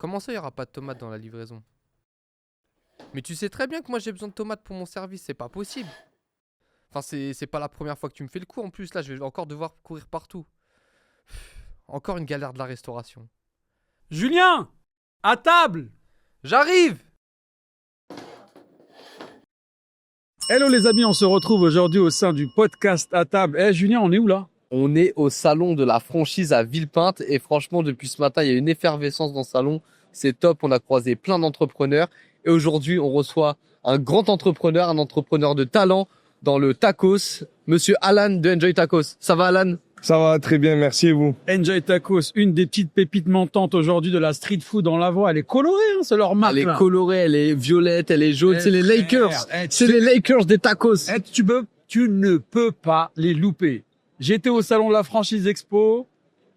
Comment ça, il n'y aura pas de tomates dans la livraison? Mais tu sais très bien que moi j'ai besoin de tomates pour mon service, c'est pas possible. Enfin, c'est pas la première fois que tu me fais le coup en plus, là je vais encore devoir courir partout. Encore une galère de la restauration. Julien, à table. J'arrive! Hello les amis, on se retrouve aujourd'hui au sein du podcast à table. Julien, on est où là? On est au salon de la franchise à Villepinte et franchement depuis ce matin il y a une effervescence dans ce salon. C'est top, on a croisé plein d'entrepreneurs et aujourd'hui on reçoit un grand entrepreneur, un entrepreneur de talent dans le tacos, monsieur Alan de Enjoy Tacos. Ça va Alan? Ça va très bien, merci et vous? Enjoy Tacos, une des petites pépites montantes aujourd'hui de la street food en Lavoie. Elle est colorée, hein, c'est leur marque. Elle est là. colorée, elle est violette, elle est jaune, c'est les Lakers. C'est les Lakers des tacos. Tu ne peux pas les louper. J'étais au salon de la franchise expo.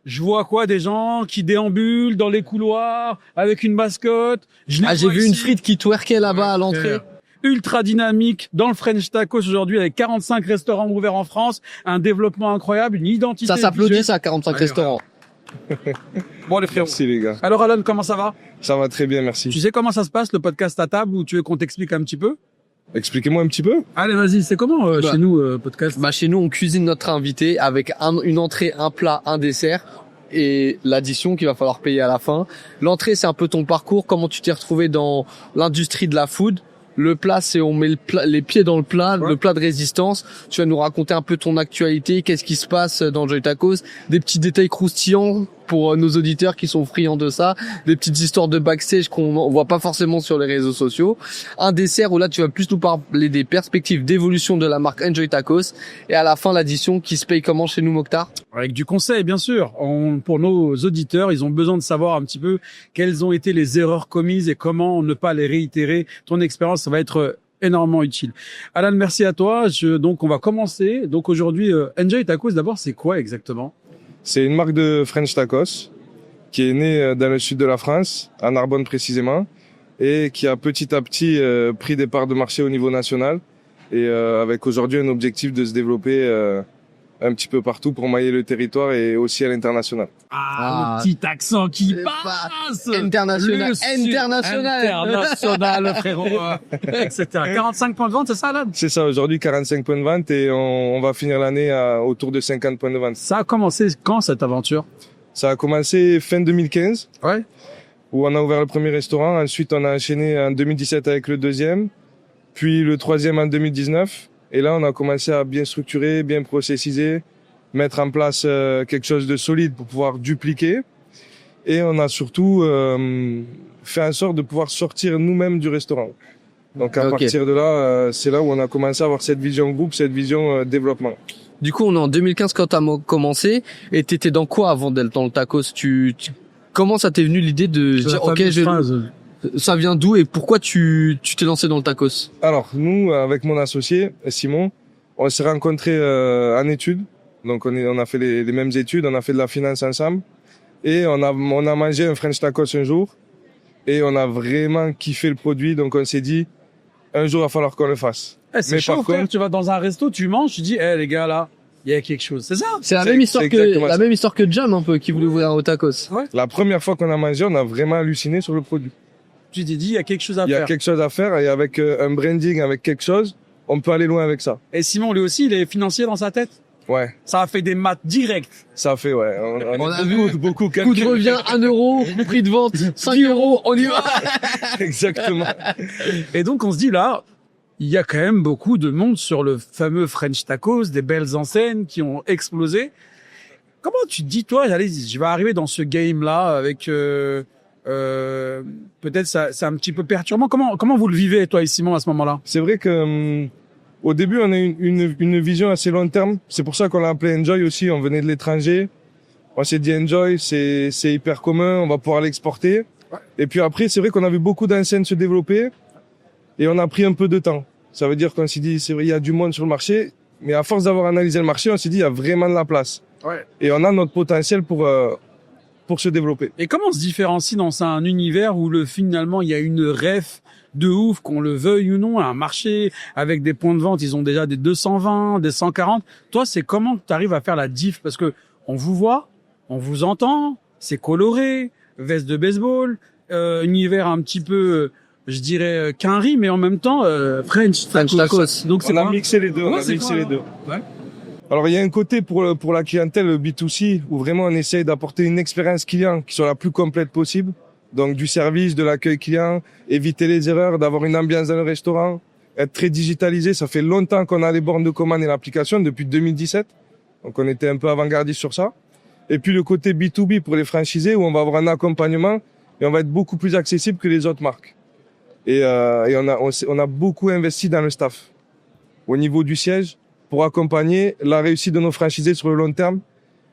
Je vois quoi? Des gens qui déambulent dans les couloirs avec une mascotte. J'ai vu une frite qui twerkait là-bas à l'entrée. Ultra dynamique dans le French Tacos aujourd'hui avec 45 restaurants ouverts en France, un développement incroyable, une identité. Ça s'applaudit ça, 45 restaurants. Bon les frérots. Merci les gars. Alors Alan, comment ça va? Ça va très bien, merci. Tu sais comment ça se passe le podcast à table ou tu veux qu'on t'explique un petit peu? Expliquez-moi un petit peu. Allez vas-y, c'est comment chez nous podcast? Chez nous on cuisine notre invité avec une entrée, un plat, un dessert et l'addition qu'il va falloir payer à la fin. L'entrée c'est un peu ton parcours, comment tu t'es retrouvé dans l'industrie de la food. Le plat, c'est on met les pieds dans le plat, le plat de résistance. Tu vas nous raconter un peu ton actualité, qu'est-ce qui se passe dans Enjoy Tacos, des petits détails croustillants pour nos auditeurs qui sont friands de ça, des petites histoires de backstage qu'on voit pas forcément sur les réseaux sociaux. Un dessert où là, tu vas plus nous parler des perspectives d'évolution de la marque Enjoy Tacos. Et à la fin, l'addition qui se paye comment chez nous, Mokhtar? Avec du conseil, bien sûr. Pour nos auditeurs, ils ont besoin de savoir un petit peu quelles ont été les erreurs commises et comment ne pas les réitérer. Ton expérience, ça va être énormément utile. Alan, merci à toi. Donc, on va commencer. Donc, aujourd'hui, Enjoy Tacos, d'abord, c'est quoi exactement? C'est une marque de French Tacos qui est née dans le sud de la France, à Narbonne précisément, et qui a petit à petit pris des parts de marché au niveau national et avec aujourd'hui un objectif de se développer un petit peu partout pour mailler le territoire et aussi à l'international. Le petit accent qui passe. International, frérot. Etc. 45 points de vente, c'est ça, Alan? C'est ça, aujourd'hui 45 points de vente et on va finir l'année autour de 50 points de vente. Ça a commencé quand, cette aventure? Ça a commencé fin 2015. Ouais. Où on a ouvert le premier restaurant. Ensuite, on a enchaîné en 2017 avec le deuxième, puis le troisième en 2019. Et là, on a commencé à bien structurer, bien processiser, mettre en place quelque chose de solide pour pouvoir dupliquer. Et on a surtout fait en sorte de pouvoir sortir nous-mêmes du restaurant. Donc à partir de là, c'est là où on a commencé à avoir cette vision groupe, cette vision développement. Du coup, on est en 2015 quand tu as commencé. Et t'étais dans quoi avant d'être dans le tacos? Comment ça t'est venu l'idée de dire, ça vient d'où et pourquoi tu t'es lancé dans le tacos? Alors, nous, avec mon associé, Simon, on s'est rencontrés en études. Donc, on a fait les mêmes études, on a fait de la finance ensemble. Et on a mangé un French Tacos un jour. Et on a vraiment kiffé le produit. Donc, on s'est dit, un jour, il va falloir qu'on le fasse. C'est chaud, par contre, tu vas dans un resto, tu manges, tu dis, les gars, là, il y a quelque chose. C'est ça? C'est la même histoire que Jam, un peu, qui voulait ouvrir un tacos. Ouais. La première fois qu'on a mangé, on a vraiment halluciné sur le produit. Tu t'es dit, il y a quelque chose à faire. Il y a quelque chose à faire et avec un branding, avec quelque chose, on peut aller loin avec ça. Et Simon, lui aussi, il est financier dans sa tête? Ouais. Ça a fait des maths directs. Ça a fait, ouais. On a vu beaucoup coût de revient 1 euro, prix de vente 5 euros, on y va. Exactement. Et donc, on se dit là, il y a quand même beaucoup de monde sur le fameux French Tacos, des belles enseignes qui ont explosé. Comment tu te dis, toi, je vais arriver dans ce game-là avec... peut-être c'est un petit peu perturbant. Comment vous le vivez, toi et Simon, à ce moment-là? C'est vrai que au début, on a une vision assez long terme. C'est pour ça qu'on l'a appelé Enjoy aussi. On venait de l'étranger. On s'est dit Enjoy, c'est hyper commun. On va pouvoir l'exporter. Ouais. Et puis après, c'est vrai qu'on a vu beaucoup d'enseignes se développer et on a pris un peu de temps. Ça veut dire qu'on s'est dit, c'est vrai, il y a du monde sur le marché, mais à force d'avoir analysé le marché, on s'est dit, il y a vraiment de la place. Ouais. Et on a notre potentiel pour se développer. Et comment on se différencie dans un univers où finalement il y a une ref de ouf, qu'on le veuille ou non, un marché avec des points de vente, ils ont déjà des 220, des 140. Toi, c'est comment tu arrives à faire la diff? Parce que on vous voit, on vous entend, c'est coloré, veste de baseball, univers un petit peu, je dirais, quinri, mais en même temps, French tacos. Donc, c'est On a quoi mixé les deux. Ouais, On a c'est mixé quoi, les deux. Ouais. Alors, il y a un côté pour la clientèle B2C où vraiment on essaye d'apporter une expérience client qui soit la plus complète possible. Donc, du service, de l'accueil client, éviter les erreurs, d'avoir une ambiance dans le restaurant, être très digitalisé. Ça fait longtemps qu'on a les bornes de commande et l'application, depuis 2017. Donc, on était un peu avant-gardiste sur ça. Et puis, le côté B2B pour les franchisés où on va avoir un accompagnement et on va être beaucoup plus accessible que les autres marques. Et on a beaucoup investi dans le staff au niveau du siège pour accompagner la réussite de nos franchisés sur le long terme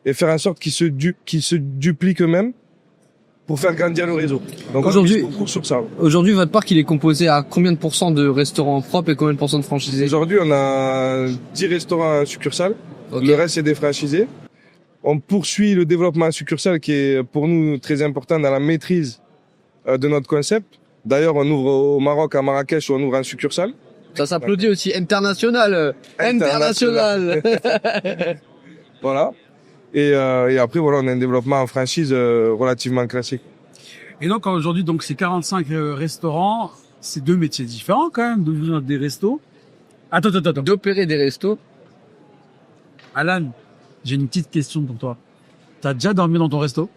et faire en sorte qu'ils se dupliquent eux-mêmes pour faire grandir le réseau. Donc Aujourd'hui- on mise beaucoup sur ça. Aujourd'hui, votre parc, il est composé à combien de pourcents de restaurants propres et combien de pourcents de franchisés? Aujourd'hui, on a 10 restaurants succursales. Ok. Le reste, c'est des franchisés. On poursuit le développement en succursale qui est pour nous très important dans la maîtrise de notre concept. D'ailleurs, on ouvre au Maroc, à Marrakech, où on ouvre en succursale. Ça s'applaudit aussi. International. International. Voilà. Et après, voilà, on a un développement en franchise relativement classique. Et donc, aujourd'hui, donc, c'est 45 restaurants. C'est deux métiers différents, quand même, d'ouvrir des restos. Attends. D'opérer des restos. Alan, j'ai une petite question pour toi. T'as déjà dormi dans ton resto?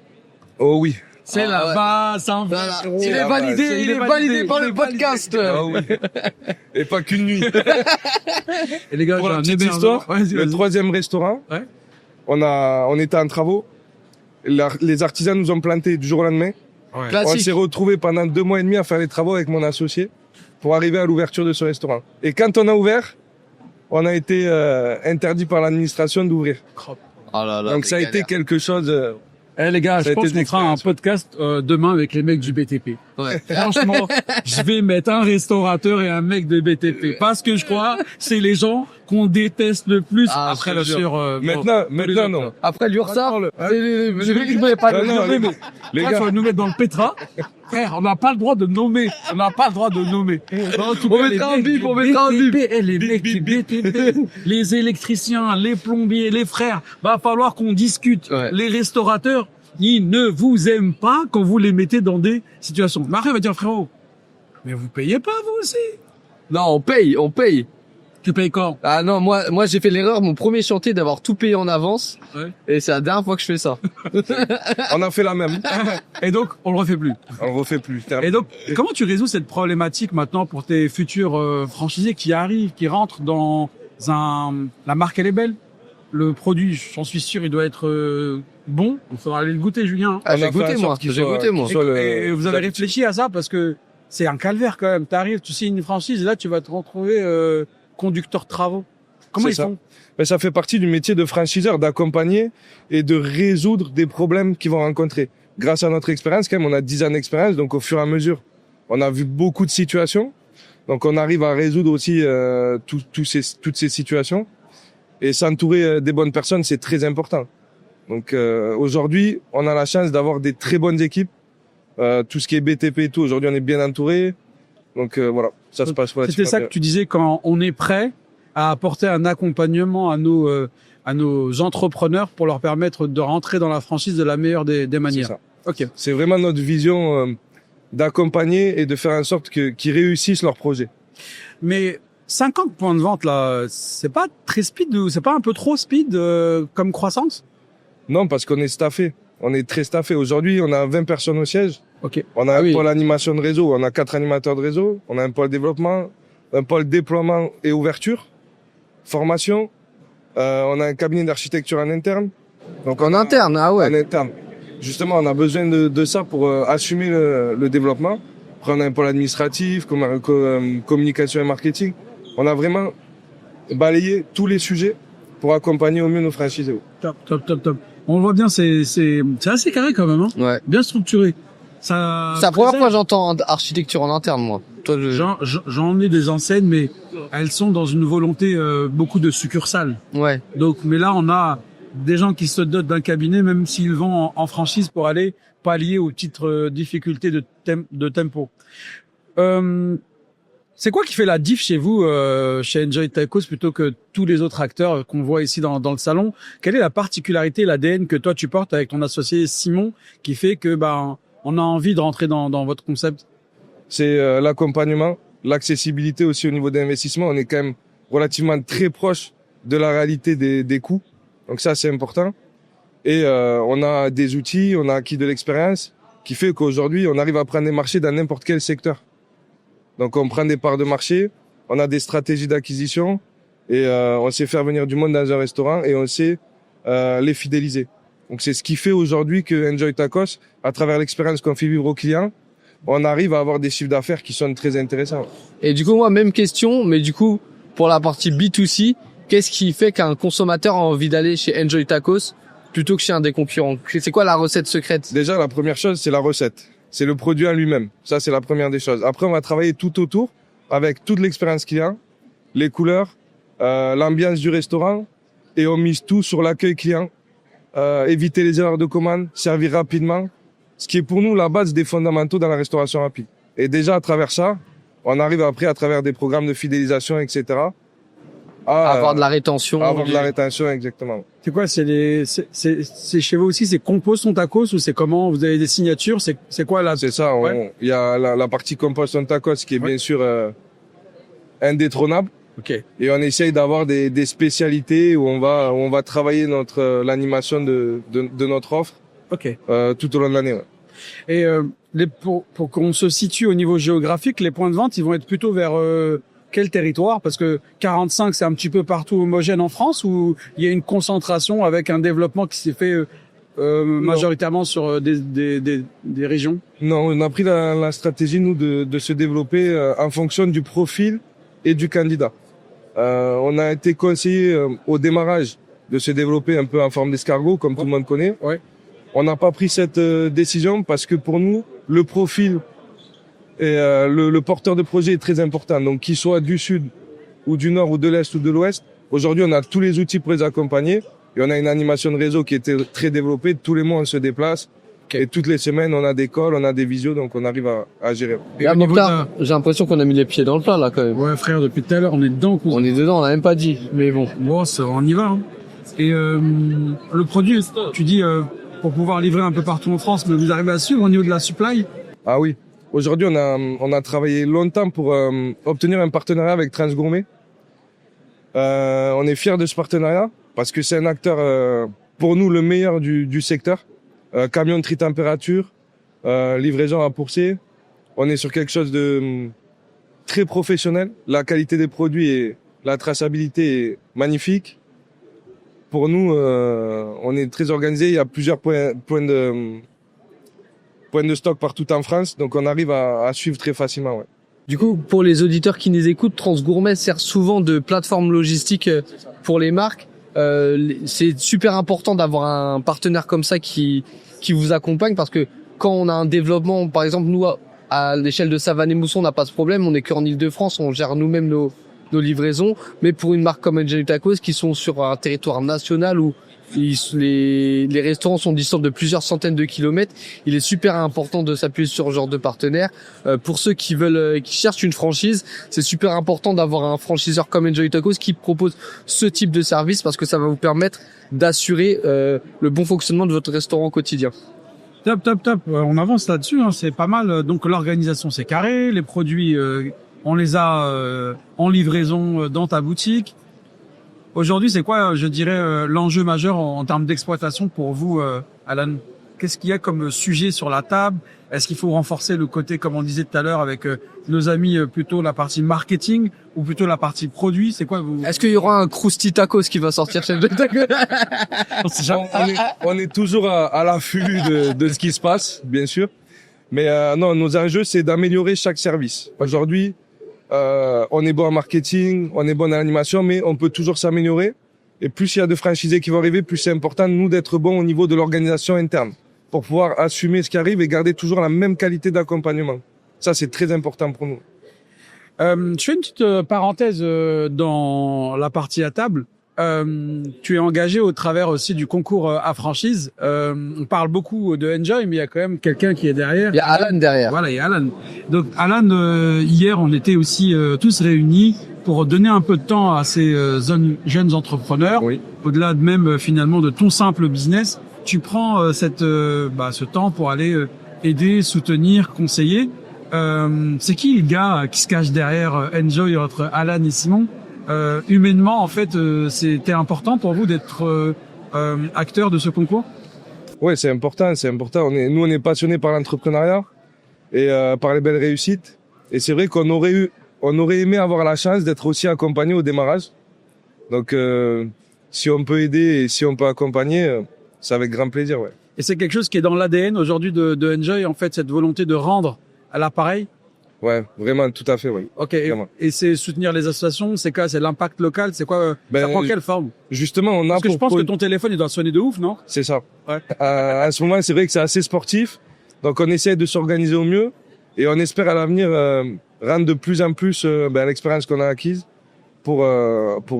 Oh oui. C'est Ah, la ouais. base, hein. Voilà. frérot. Il est validé, il est validé par le podcast. Ah oui. Et pas qu'une nuit. Et les gars, Pour j'ai la un petite hébergement. histoire, Vas-y, le vas-y. 3e restaurant, Ouais. on était en travaux. Les artisans nous ont planté du jour au lendemain. Ouais. On Classique. s'est retrouvés pendant 2 mois et demi à faire les travaux avec mon associé pour arriver à l'ouverture de ce restaurant. Et quand on a ouvert, on a été interdit par l'administration d'ouvrir. Oh là là, Donc ça a des été galères. quelque chose. Eh les gars, Ça je a pense été qu'on fera un l'expérience. podcast demain avec les mecs du BTP. Ouais. Franchement, je vais mettre un restaurateur et un mec de BTP parce que je crois c'est les gens qu'on déteste le plus Ah, après je le te jure. sur. Maintenant non. Après l'URSSAF, Je voulais pas Non, le non, nommer, mais les après, gars. faut nous mettre dans le pétrin. Frère, on n'a pas le droit de nommer. On n'a pas le droit de nommer. En tout On cas, mettra les un mecs bip, du on mettra un bip. BTP, les mecs du BTP, les électriciens, les plombiers, les frères, va falloir qu'on discute. Ouais. Les restaurateurs, ils ne vous aiment pas quand vous les mettez dans des situations. Marie va dire, frérot, mais vous payez pas, vous aussi? Non, on paye. Tu payes quand? Ah non, moi j'ai fait l'erreur, mon premier chantier, d'avoir tout payé en avance. Ouais. Et c'est la dernière fois que je fais ça. On a fait la même. Et donc, on le refait plus. On le refait plus. Et donc, comment tu résous cette problématique maintenant pour tes futurs franchisés qui arrivent, qui rentrent dans la marque, elle est belle. Le produit, j'en suis sûr, il doit être bon. Il faudra aller le goûter, Julien. Ah, On j'ai a fait goûté en moi, sorte qu'il j'ai soit- goûté moi. qu'il soit le- Et vous avez réfléchi à ça parce que c'est un calvaire quand même. T'arrives, tu signes une franchise et là, tu vas te retrouver conducteur de travaux. Comment C'est ils ça. font? Mais ça fait partie du métier de franchiseur, d'accompagner et de résoudre des problèmes qu'ils vont rencontrer. Grâce à notre expérience, quand même, on a 10 ans d'expérience, donc au fur et à mesure, on a vu beaucoup de situations. Donc on arrive à résoudre aussi toutes ces situations. Et s'entourer des bonnes personnes, c'est très important. Donc aujourd'hui, on a la chance d'avoir des très bonnes équipes. Tout ce qui est BTP et tout, aujourd'hui on est bien entouré. Donc voilà, ça se passe relativement C'était ça bien. que tu disais quand on est prêt à apporter un accompagnement à nos entrepreneurs pour leur permettre de rentrer dans la franchise de la meilleure des C'est manières. ça. Ok. C'est vraiment notre vision d'accompagner et de faire en sorte qu'ils réussissent leur projet. Mais 50 points de vente là, c'est pas très speed ou c'est pas un peu trop speed comme croissance? Non, parce qu'on est staffé. On est très staffé. Aujourd'hui, on a 20 personnes au siège. Ok. On a Ah un oui. pôle animation de réseau. On a 4 animateurs de réseau. On a un pôle développement, un pôle déploiement et ouverture, formation. On a un cabinet d'architecture en interne. Donc En interne, ah ouais. En interne. Justement, on a besoin de ça pour assumer le développement. Après, on a un pôle administratif, communication et marketing. On a vraiment balayé tous les sujets pour accompagner au mieux nos franchisés. Top. On le voit bien, c'est assez carré quand même, hein. Ouais. Bien structuré. Ça. C'est la première fois que j'entends architecture en interne, moi. Toi, J'en ai des enseignes, mais elles sont dans une volonté beaucoup de succursales. ouais. Donc, mais là, on a des gens qui se dotent d'un cabinet, même s'ils vont en franchise pour aller pallier aux petites difficultés de tempo. C'est quoi qui fait la diff chez vous, chez Enjoy Tacos, plutôt que tous les autres acteurs qu'on voit ici dans le salon? Quelle est la particularité, l'ADN que toi tu portes avec ton associé Simon, qui fait que on a envie de rentrer dans votre concept? C'est l'accompagnement, l'accessibilité aussi au niveau des investissements. On est quand même relativement très proche de la réalité des coûts. Donc ça, c'est important. Et on a des outils, on a acquis de l'expérience qui fait qu'aujourd'hui, on arrive à prendre des marchés dans n'importe quel secteur. Donc on prend des parts de marché, on a des stratégies d'acquisition et on sait faire venir du monde dans un restaurant et on sait les fidéliser. Donc c'est ce qui fait aujourd'hui que Enjoy Tacos, à travers l'expérience qu'on fait vivre aux clients, on arrive à avoir des chiffres d'affaires qui sont très intéressants. Et du coup, moi, même question, mais du coup, pour la partie B2C, qu'est-ce qui fait qu'un consommateur a envie d'aller chez Enjoy Tacos plutôt que chez un des concurrents? C'est quoi la recette secrète? Déjà, la première chose, c'est la recette. C'est le produit en lui-même. Ça, c'est la première des choses. Après, on va travailler tout autour avec toute l'expérience client, les couleurs, l'ambiance du restaurant et on mise tout sur l'accueil client. Éviter les erreurs de commande, servir rapidement, ce qui est pour nous la base des fondamentaux dans la restauration rapide. Et déjà à travers ça, on arrive après à travers des programmes de fidélisation, etc. à avoir de la rétention. Avoir de la rétention, exactement. C'est quoi? C'est chez vous aussi, c'est compose ton tacos ou c'est comment? Vous avez des signatures? C'est quoi là? C'est ça. Il y a la partie compose ton tacos qui est bien sûr indétrônable. Ok. Et on essaye d'avoir des spécialités où on va travailler l'animation de notre offre. Ok. Tout au long de l'année. Ouais. Et pour qu'on se situe au niveau géographique, les points de vente, ils vont être plutôt vers quel territoire? Parce que 45, c'est un petit peu partout homogène en France, ou il y a une concentration avec un développement qui s'est fait majoritairement sur des régions? Non, on a pris la stratégie nous de se développer en fonction du profil et du candidat. On a été conseillé au démarrage de se développer un peu en forme d'escargot, comme tout le monde connaît. Ouais. On n'a pas pris cette décision parce que pour nous, le profil et le porteur de projet est très important. Donc qu'il soit du sud ou du nord ou de l'est ou de l'ouest, aujourd'hui on a tous les outils pour les accompagner et on a une animation de réseau qui était très développée. Tous les mois on se déplace. Et toutes les semaines, on a des calls, on a des visios, donc on arrive à gérer. Et là, Mokhtar, j'ai l'impression qu'on a mis les pieds dans le plat, là, quand même. Ouais, frère, depuis tout à l'heure, on est dedans. On est dedans, on n'a même pas dit, mais bon. Bon, on y va. Hein. Et le produit, tu dis, pour pouvoir livrer un peu partout en France, mais vous arrivez à suivre au niveau de la supply? Ah oui. Aujourd'hui, on a travaillé longtemps pour obtenir un partenariat avec Transgourmet. On est fiers de ce partenariat parce que c'est un acteur, pour nous, le meilleur du secteur. Camion de tri-température, livraison à Pourcé. On est sur quelque chose de très professionnel. La qualité des produits et la traçabilité est magnifique. Pour nous, on est très organisé. Il y a plusieurs points de stock partout en France, donc on arrive à suivre très facilement. Ouais. Du coup, pour les auditeurs qui nous écoutent, Transgourmet sert souvent de plateforme logistique pour les marques. C'est super important d'avoir un partenaire comme ça qui vous accompagne, parce que quand on a un développement, par exemple nous à l'échelle de Savane-et-Mousson, on n'a pas ce problème, on est qu'en Île-de-France, on gère nous-mêmes nos livraisons, mais pour une marque comme Enjoy Tacos qui sont sur un territoire national où les restaurants sont distants de plusieurs centaines de kilomètres, il est super important de s'appuyer sur ce genre de partenaire. Pour ceux qui cherchent une franchise, c'est super important d'avoir un franchiseur comme Enjoy Tacos qui propose ce type de service, parce que ça va vous permettre d'assurer le bon fonctionnement de votre restaurant au quotidien. Top. On avance là-dessus, hein. C'est pas mal. Donc l'organisation, c'est carré. Les produits, on les a en livraison dans ta boutique. Aujourd'hui, c'est quoi, je dirais, l'enjeu majeur en termes d'exploitation pour vous, Alan? Qu'est-ce qu'il y a comme sujet sur la table? Est-ce qu'il faut renforcer le côté, comme on disait tout à l'heure, avec nos amis, plutôt la partie marketing ou plutôt la partie produit? C'est quoi vous? Est-ce qu'il y aura un Krusty Tacos qui va sortir chez Enjoy Tacos? on est toujours à l'affût de ce qui se passe, bien sûr. Mais non, nos enjeux, c'est d'améliorer chaque service. Aujourd'hui, on est bon en marketing, on est bon en animation, mais on peut toujours s'améliorer. Et plus il y a de franchisés qui vont arriver, plus c'est important, nous, d'être bons au niveau de l'organisation interne, pour pouvoir assumer ce qui arrive et garder toujours la même qualité d'accompagnement. Ça, c'est très important pour nous. Je fais une petite parenthèse dans la partie à table. Tu es engagé au travers aussi du concours à franchise. On parle beaucoup de Enjoy, mais il y a quand même quelqu'un qui est derrière. Il y a Alan derrière. Voilà, il y a Alan. Donc Alan, hier, on était aussi tous réunis pour donner un peu de temps à ces jeunes entrepreneurs. Oui. Au-delà de même finalement de ton simple business, tu prends ce temps pour aller aider, soutenir, conseiller. C'est qui le gars qui se cache derrière Enjoy entre Alan et Simon? Humainement, en fait, c'était important pour vous d'être acteur de ce concours? Ouais, c'est important. Nous, on est passionnés par l'entrepreneuriat et par les belles réussites. Et c'est vrai qu'on aurait aimé avoir la chance d'être aussi accompagné au démarrage. Donc, si on peut aider et si on peut accompagner, c'est avec grand plaisir, ouais. Et c'est quelque chose qui est dans l'ADN aujourd'hui de Enjoy, en fait, cette volonté de rendre à l'appareil? Ouais, vraiment, tout à fait, oui. Ok. Et c'est soutenir les associations, c'est quoi? C'est l'impact local, c'est quoi? Ça prend quelle forme? Justement, on a Parce que je pense que ton téléphone, il doit sonner de ouf, non? C'est ça. Ouais. À ce moment, c'est vrai que c'est assez sportif. Donc, on essaie de s'organiser au mieux et on espère à l'avenir rendre de plus en plus l'expérience qu'on a acquise pour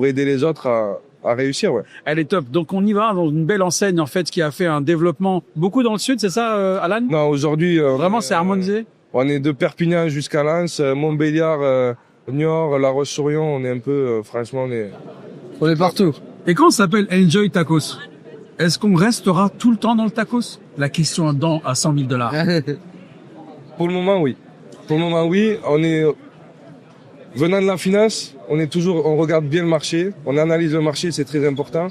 aider les autres à réussir, ouais. Elle est top. Donc, on y va dans une belle enseigne, en fait, qui a fait un développement beaucoup dans le sud, c'est ça, Alan? Non, aujourd'hui... Vraiment, c'est harmonisé? On est de Perpignan jusqu'à Lens, Montbéliard, Niort, La Roche-sur-Yon, on est un peu, franchement, On est partout. Et quand on s'appelle Enjoy Tacos, est-ce qu'on restera tout le temps dans le tacos? La question à 100 000 $. Pour le moment, oui. On est, venant de la finance, on regarde bien le marché, on analyse le marché, c'est très important.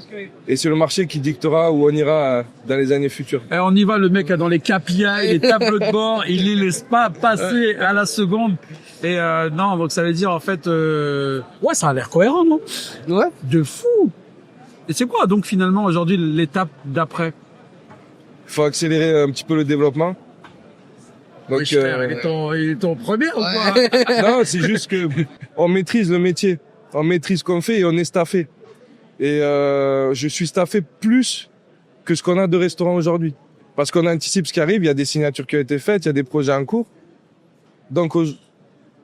Et c'est le marché qui dictera où on ira dans les années futures. Et on y va, le mec dans les KPI, les tableaux de bord, il les laisse pas passer à la seconde. Et non, donc ça veut dire en fait, ouais, ça a l'air cohérent, non? Ouais. De fou. Et c'est quoi donc finalement aujourd'hui l'étape d'après? Il faut accélérer un petit peu le développement. Donc, il est ton premier ou quoi? Non, c'est juste que on maîtrise le métier, on maîtrise ce qu'on fait et on est staffé. Et je suis staffé plus que ce qu'on a de restaurants aujourd'hui, parce qu'on anticipe ce qui arrive. Il y a des signatures qui ont été faites, il y a des projets en cours. Donc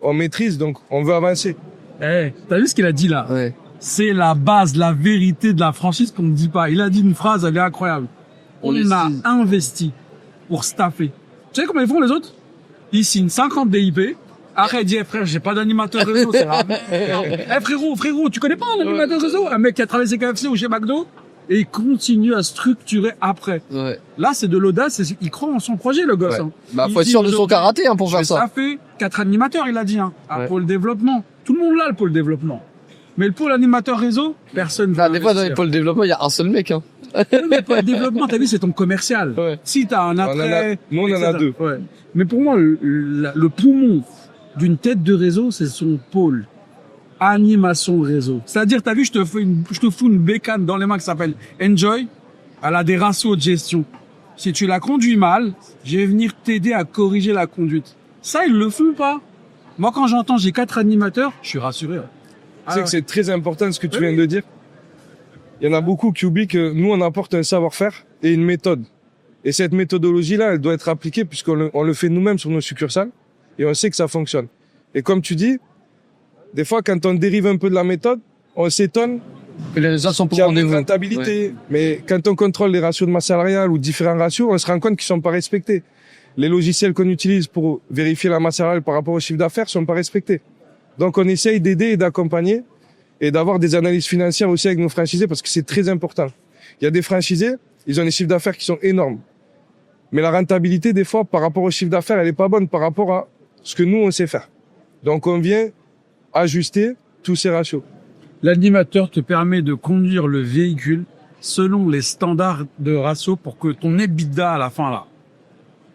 on maîtrise, donc on veut avancer. Hey, t'as vu ce qu'il a dit là? Ouais. C'est la base, la vérité de la franchise qu'on ne dit pas. Il a dit une phrase, elle est incroyable. On a investi pour staffer. Tu sais comment ils font les autres? Ils signent 50 DIP. Arrête, dis, frère, j'ai pas d'animateur réseau, c'est grave. Frérot, tu connais pas un animateur réseau? Un mec qui a travaillé chez KFC ou chez McDo? Et il continue à structurer après. Ouais. Là, c'est de l'audace, il croit en son projet, le gosse. Ouais. Hein. Bah, faut être sûr de son karaté, hein, pour faire ça. Ça fait 4 animateurs, il a dit, hein. Un pôle développement. Tout le monde l'a, le pôle développement. Mais le pôle animateur réseau, personne Des fois, dans les pôles développement, il y a un seul mec, hein. Mais le pôle développement, t'as vu, c'est ton commercial. Ouais. Si t'as un attrait. Nous, on en a deux. Ouais. Mais pour moi, le poumon d'une tête de réseau, c'est son pôle. Animation réseau. C'est-à-dire, t'as vu, je te fous une bécane dans les mains qui s'appelle Enjoy. Elle a des ratios de gestion. Si tu la conduis mal, je vais venir t'aider à corriger la conduite. Ça, ils le font pas. Moi, quand j'entends j'ai 4 animateurs, je suis rassuré. Ouais. Tu sais que c'est très important ce que tu viens de dire. Il y en a beaucoup qui oublient que nous, on apporte un savoir-faire et une méthode. Et cette méthodologie-là, elle doit être appliquée puisqu'on le fait nous-mêmes sur nos succursales et on sait que ça fonctionne. Et comme tu dis, des fois, quand on dérive un peu de la méthode, on s'étonne Les résultats sont qu'il pour y a rendez-vous. une rentabilité. Mais quand on contrôle les ratios de masse salariale ou différents ratios, on se rend compte qu'ils sont pas respectés. Les logiciels qu'on utilise pour vérifier la masse salariale par rapport au chiffre d'affaires sont pas respectés. Donc, on essaye d'aider et d'accompagner et d'avoir des analyses financières aussi avec nos franchisés parce que c'est très important. Il y a des franchisés, ils ont des chiffres d'affaires qui sont énormes. Mais la rentabilité, des fois, par rapport au chiffre d'affaires, elle est pas bonne par rapport à ce que nous, on sait faire. Donc, on vient ajuster tous ces ratios. L'animateur te permet de conduire le véhicule selon les standards de ratio pour que ton EBITDA à la fin, là,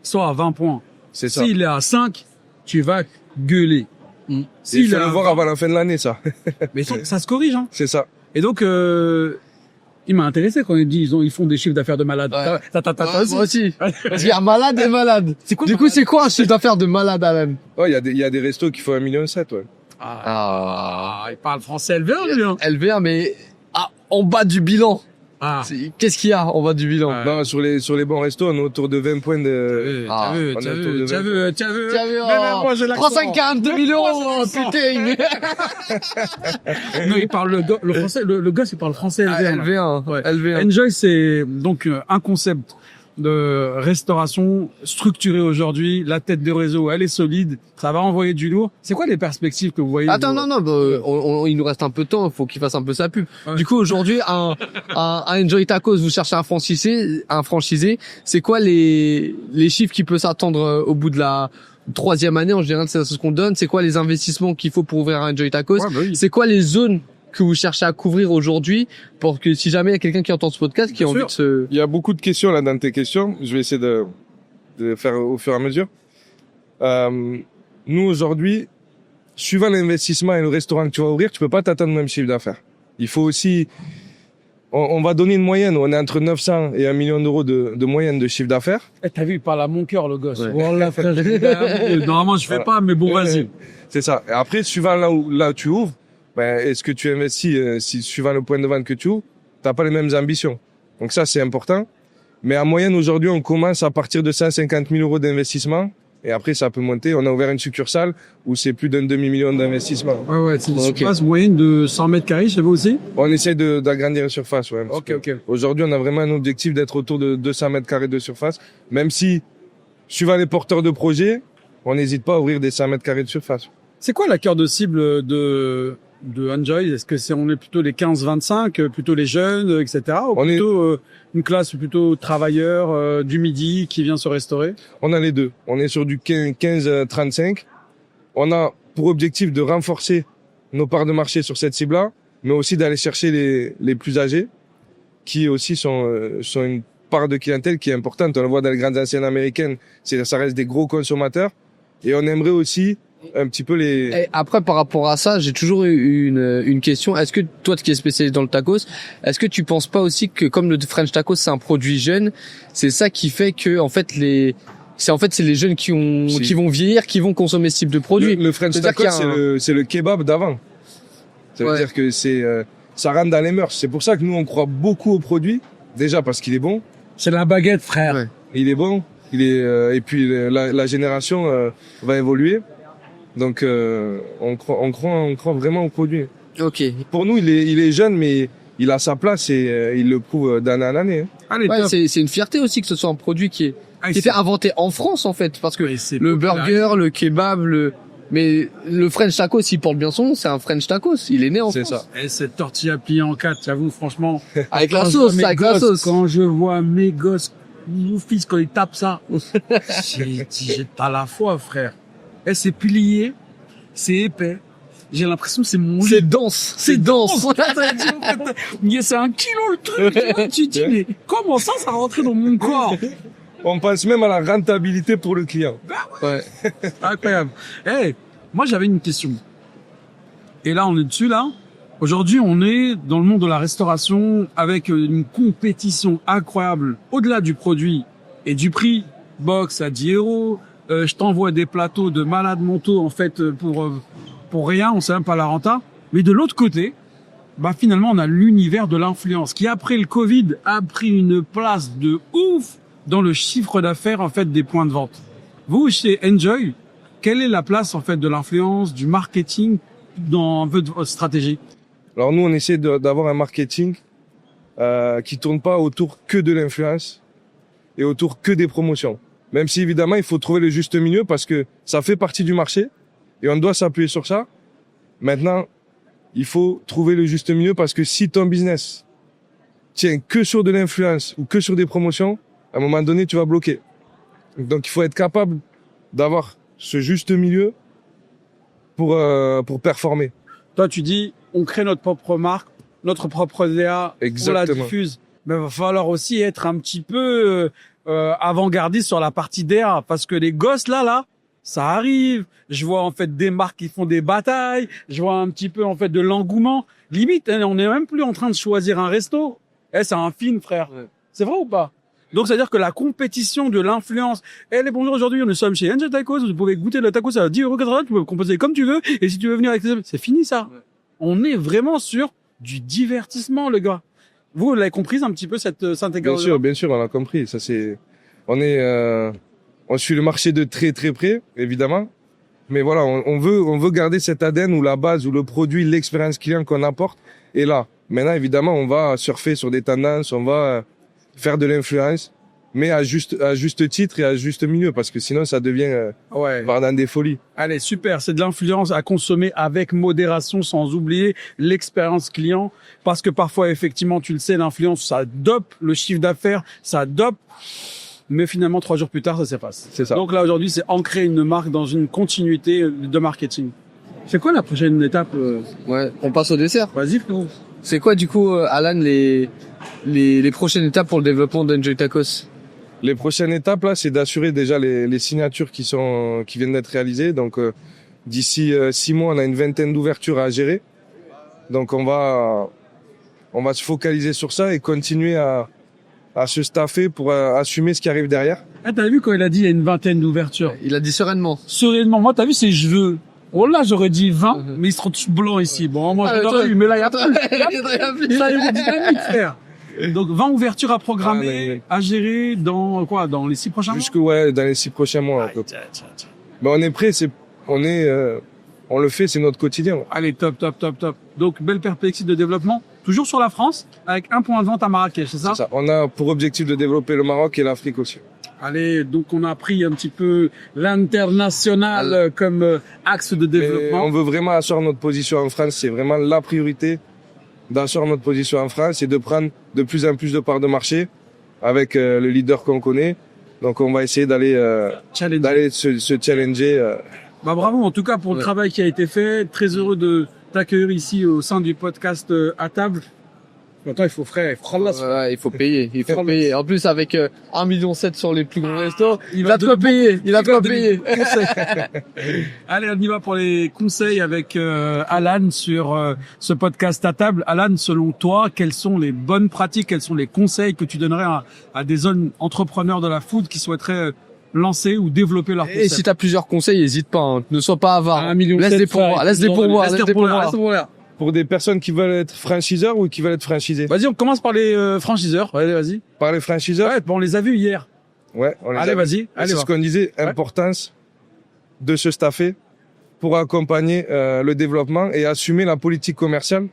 soit à 20 points. C'est ça. S'il est à 5, tu vas gueuler. Il S'il faut est le à voir 20, avant la fin de l'année, ça. mais ça se corrige, hein. C'est ça. Et donc, il m'a intéressé quand il dit ils font des chiffres d'affaires de malade. Ouais. T'as Moi aussi. Il y a malade et malade. C'est quoi Du coup, c'est quoi un chiffre d'affaires de malade, Alan? Ouais, il y a des restos qui font 1,7 million, ouais. Ah, il parle français LV1, lui, hein. LV1, mais en bas du bilan. Ah. Qu'est-ce qu'il y a en bas du bilan? Ouais. Non, sur les bons restos, on est autour de 20 points de... Ah, T'as vu, on est autour de t'as 20. vu. Tiens, Mais moi, j'ai l'accent. 342 000 euros, putain. Non, il parle le français, le gars, il parle français LV1. là. LV1, Ouais. LV1. Enjoy, c'est donc un concept de restauration structurée aujourd'hui. La tête de réseau, elle est solide. Ça va envoyer du lourd. C'est quoi les perspectives que vous voyez? Attends, non, il nous reste un peu de temps. Il faut qu'il fasse un peu sa pub. Ouais. Du coup, aujourd'hui, un Enjoy Tacos, vous cherchez un franchisé. C'est quoi les chiffres qui peut s'attendre au bout de la 3e année? En général, c'est ce qu'on donne. C'est quoi les investissements qu'il faut pour ouvrir un Enjoy Tacos? Ouais, bah oui. C'est quoi les zones que vous cherchez à couvrir aujourd'hui pour que si jamais il y a quelqu'un qui entend ce podcast, qui a envie de se... Il y a beaucoup de questions là dans tes questions. Je vais essayer de faire au fur et à mesure. Nous aujourd'hui, suivant l'investissement et le restaurant que tu vas ouvrir, tu peux pas t'attendre au même chiffre d'affaires. Il faut aussi, on va donner une moyenne. On est entre 900 et 1 million d'euros de moyenne de chiffre d'affaires. Eh, t'as vu, il parle à mon cœur, le gosse. Ouais. Voilà, frère. Normalement, je fais pas, mais bon, vas-y. C'est ça. Et après, suivant là où tu ouvres, ben, est-ce que tu investis, si suivant le point de vente que tu ouvres, t'as pas les mêmes ambitions. Donc ça, c'est important. Mais en moyenne, aujourd'hui, on commence à partir de 150 000 euros d'investissement. Et après, ça peut monter. On a ouvert une succursale où c'est plus d'un demi-million d'investissement. Ouais, c'est une Ok. surface moyenne de 100 mètres carrés chez vous aussi? On essaie d'agrandir la surface, ouais. un petit Ok, peu. ok. Aujourd'hui, on a vraiment un objectif d'être autour de 200 mètres carrés de surface. Même si, suivant les porteurs de projets, on n'hésite pas à ouvrir des 100 mètres carrés de surface. C'est quoi la cœur de cible de Enjoy? Est-ce que on est plutôt les 15-25, plutôt les jeunes, etc. Ou On est- plutôt une classe plutôt travailleur du midi qui vient se restaurer? On a les deux. On est sur du 15-35. On a pour objectif de renforcer nos parts de marché sur cette cible-là, mais aussi d'aller chercher les plus âgés, qui aussi sont une part de clientèle qui est importante. On le voit dans les grandes enseignes américaines, ça reste des gros consommateurs. Et on aimerait aussi un petit peu les... Et après, par rapport à ça, j'ai toujours eu une question. Est-ce que toi, qui es spécialisé dans le tacos, est-ce que tu penses pas aussi que comme le French tacos, c'est un produit jeune, c'est ça qui fait que en fait c'est les jeunes qui vont vieillir, qui vont consommer ce type de produit. Le French C'est-à-dire tacos, qu'il y a c'est le kebab d'avant. Ça veut Ouais. dire que ça rentre dans les mœurs. C'est pour ça que nous, on croit beaucoup au produit. Déjà parce qu'il est bon. C'est la baguette, frère. Ouais. Il est bon. Et puis la génération va évoluer. Donc on croit vraiment au produit. Ok. Pour nous, il est jeune, mais il a sa place et il le prouve d'année en année. Allez, Ouais, top. c'est une fierté aussi que ce soit un produit qui est fait inventé en France en fait, parce que Ouais, c'est le populaire. burger, le kebab, mais le French tacos, s'il porte bien son nom, c'est un French tacos. Il est né en C'est France. ça. Et cette tortilla pliée en 4, j'avoue, franchement. Avec la Quand je sauce, vois mes avec la gosses- sauce. Quand je vois mes gosses, mon fils, quand il tape ça, j'ai pas la foi, frère. Et c'est plié, c'est épais. J'ai l'impression que c'est mon lit. C'est dense, c'est dense. Mais c'est 1 kilo le truc. Tu vois, tu te dis, mais comment ça rentrait dans mon corps? On pense même à la rentabilité pour le client. Ouais. Incroyable. Eh, moi j'avais une question. Et là, on est dessus, là. Aujourd'hui, on est dans le monde de la restauration avec une compétition incroyable au-delà du produit et du prix. Box à 10 euros. Je t'envoie des plateaux de malades mentaux, en fait, pour rien. On sait même pas la renta. Mais de l'autre côté, bah, finalement, on a l'univers de l'influence qui, après le Covid, a pris une place de ouf dans le chiffre d'affaires, en fait, des points de vente. Vous, chez Enjoy, quelle est la place, en fait, de l'influence, du marketing dans un peu de votre stratégie? Alors nous, on essaie d'avoir un marketing qui tourne pas autour que de l'influence et autour que des promotions. Même si évidemment, il faut trouver le juste milieu parce que ça fait partie du marché et on doit s'appuyer sur ça. Maintenant, il faut trouver le juste milieu parce que si ton business tient que sur de l'influence ou que sur des promotions, à un moment donné, tu vas bloquer. Donc, il faut être capable d'avoir ce juste milieu pour performer. Toi, tu dis, on crée notre propre marque, notre propre DA, on la Exactement. diffuse. Mais il va falloir aussi être un petit peu avant-gardiste sur la partie DA, parce que les gosses là, ça arrive. Je vois en fait des marques qui font des batailles. Je vois un petit peu en fait de l'engouement. Limite, hein, on n'est même plus en train de choisir un resto. C'est un film, frère. Ouais. C'est vrai ou pas? Donc, c'est-à-dire que la compétition de l'influence. Les bonjour, aujourd'hui, nous sommes chez Enjoy Tacos. Vous pouvez goûter le tacos à 10,80 €. Tu peux composer comme tu veux. Et si tu veux venir avec tes amis, c'est fini, ça. Ouais. On est vraiment sur du divertissement, le gars. Vous l'avez compris un petit peu, cette intégration? Bien sûr, on l'a compris. Ça, on suit le marché de très, très près, évidemment. Mais voilà, on veut garder cet ADN où la base, où le produit, l'expérience client qu'on apporte est là. Maintenant, évidemment, on va surfer sur des tendances, on va faire de l'influence, mais à juste titre et à juste milieu, parce que sinon ça devient dans des folies. Allez, super. C'est de l'influence à consommer avec modération, sans oublier l'expérience client, parce que parfois, effectivement, tu le sais, l'influence, ça dope le chiffre d'affaires, ça dope, mais finalement, 3 jours plus tard, ça s'efface. C'est ça. Donc là, aujourd'hui, c'est ancrer une marque dans une continuité de marketing. C'est quoi la prochaine étape Ouais, on passe au dessert. Vas-y, frérot. C'est quoi, du coup, Alan, les prochaines étapes pour le développement d'Enjoy Tacos? Les prochaines étapes là, c'est d'assurer déjà les signatures qui viennent d'être réalisées. Donc d'ici 6 mois, on a une vingtaine d'ouvertures à gérer. Donc on va se focaliser sur ça et continuer à se staffer pour assumer ce qui arrive derrière. Ah, t'as vu quand il a dit il y a une vingtaine d'ouvertures? Il a dit sereinement. Sereinement. Moi, t'as vu ses cheveux? Oh là, j'aurais dit 20, mais ils seront tous blancs ici. Bon, moi, j'aurais eu, mais là, il y a pas d'aérodynamique, frère. Donc 20 ouvertures à programmer, à gérer dans les 6 prochains mois. Dans les 6 prochains mois. Mais on est prêt, on le fait, c'est notre quotidien. Allez, top. Donc belle perspective de développement, toujours sur la France, avec un point de vente à Marrakech, c'est ça? C'est ça. On a pour objectif de développer le Maroc et l'Afrique aussi. Allez, donc on a pris un petit peu l'international comme axe de développement. Mais on veut vraiment asseoir notre position en France, c'est vraiment la priorité. D'asseoir notre position en France et de prendre de plus en plus de parts de marché avec le leader qu'on connaît. Donc on va essayer d'aller se challenger. Bah bravo en tout cas pour le travail qui a été fait. Très heureux de t'accueillir ici au sein du podcast à table. Attends, il faut il faut payer. En plus, avec 1,7 million sur les plus gros restos, il a de quoi payer. Allez, on y va pour les conseils avec Alan sur ce podcast à table. Alan, selon toi, quelles sont les bonnes pratiques, quels sont les conseils que tu donnerais à des jeunes entrepreneurs de la food qui souhaiteraient lancer ou développer leur concept? Et si tu as plusieurs conseils, n'hésite pas, hein. Ne sois pas avare. 1,7 million. Laisse des pourboires. Pour des personnes qui veulent être franchiseurs ou qui veulent être franchisés. Vas-y, on commence par les franchiseurs. Allez, vas-y. Par les franchiseurs? Ouais, on les a vus hier. Ouais, on les a vus. Vas-y. C'est ce qu'on disait, importance de se staffer pour accompagner le développement et assumer la politique commerciale.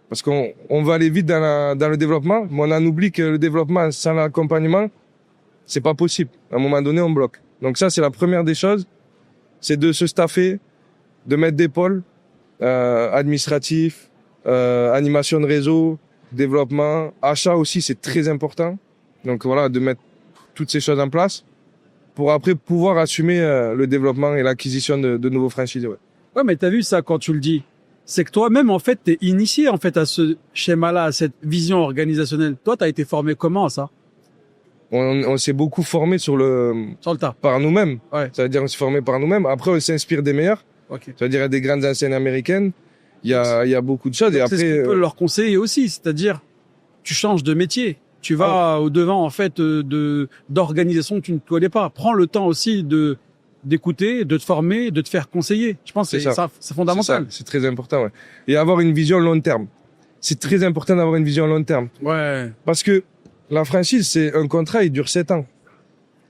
Parce qu'on va aller vite dans le développement, mais on en oublie que le développement sans l'accompagnement, c'est pas possible. À un moment donné, on bloque. Donc ça, c'est la première des choses. C'est de se staffer, de mettre des pôles administratifs, animation de réseau, développement, achat aussi, c'est très important. Donc voilà, de mettre toutes ces choses en place pour après pouvoir assumer le développement et l'acquisition de nouveaux franchisés. Ouais, mais t'as vu ça quand tu le dis. C'est que toi-même, en fait, t'es initié, en fait, à ce schéma-là, à cette vision organisationnelle. Toi, t'as été formé comment à ça? On s'est beaucoup formé sur le tas. Par nous-mêmes. Ouais. Ça veut dire on s'est formé par nous-mêmes. Après, on s'inspire des meilleurs. Okay. Ça veut dire des grandes enseignes américaines. Il y a beaucoup de choses. Et après, c'est ce qu'on peut leur conseiller aussi. C'est-à-dire, tu changes de métier. Tu vas au devant, en fait, d'organisation que tu ne connais pas. Prends le temps aussi d'écouter, de te former, de te faire conseiller. Je pense que c'est fondamental. C'est très important, ouais. Et avoir une vision long terme. C'est très important d'avoir une vision long terme. Ouais. Parce que la franchise, c'est un contrat, il dure 7 ans.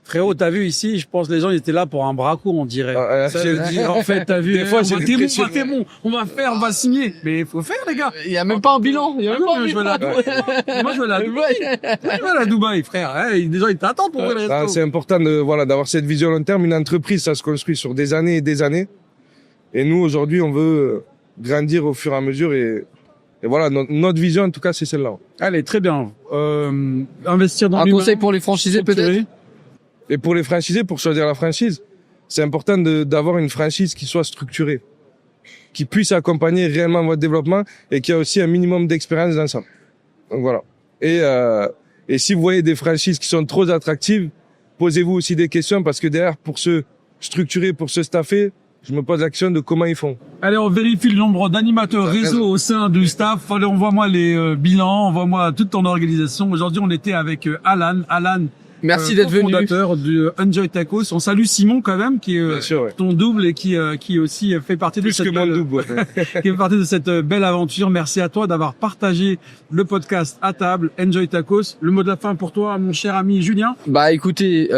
Frérot, t'as vu ici, je pense que les gens ils étaient là pour un bras court, on dirait. Ça veut dire, en fait, t'as vu, des fois, t'es bon, on va signer. Mais il faut faire, les gars. Il y a même pas un bilan. Moi, je veux la Dubaï, frère. Les gens, ils t'attendent pour ouvrir les restos. C'est important d'avoir cette vision long terme. Une entreprise, ça se construit sur des années et des années. Et nous, aujourd'hui, on veut grandir au fur et à mesure et voilà, notre vision, en tout cas, c'est celle-là. Allez, très bien. Investir dans un conseil pour les franchisés, peut-être? Et pour les franchisés, pour choisir la franchise, c'est important d'avoir une franchise qui soit structurée, qui puisse accompagner réellement votre développement et qui a aussi un minimum d'expérience dans ça. Donc voilà. Et si vous voyez des franchises qui sont trop attractives, posez-vous aussi des questions parce que derrière, pour se structurer, pour se staffer, je me pose la question de comment ils font. Allez, on vérifie le nombre d'animateurs réseau au sein du staff. Allez, envoie-moi les bilans, envoie-moi toute ton organisation. Aujourd'hui, on était avec Alan. Alan, merci d'être venu. Fondateur du Enjoy Tacos. On salue Simon quand même, qui est ton double et qui aussi fait partie de qui fait partie de cette belle aventure. Merci à toi d'avoir partagé le podcast à table Enjoy Tacos. Le mot de la fin pour toi, mon cher ami Julien. Bah écoutez,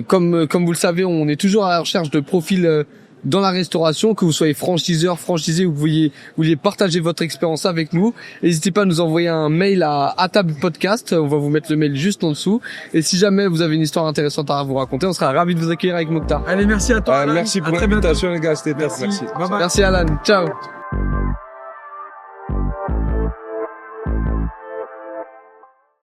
comme vous le savez, on est toujours à la recherche de profils dans la restauration, que vous soyez franchiseur, franchisé, ou que vous vouliez partager votre expérience avec nous, n'hésitez pas à nous envoyer un mail à table podcast. On va vous mettre le mail juste en dessous. Et si jamais vous avez une histoire intéressante à vous raconter, on sera ravis de vous accueillir avec Mokhtar. Allez, merci à toi. Alan. Merci pour À très bientôt. l'invitation, les gars. C'était top. Merci. Merci. Bye bye. Merci Alan. Ciao.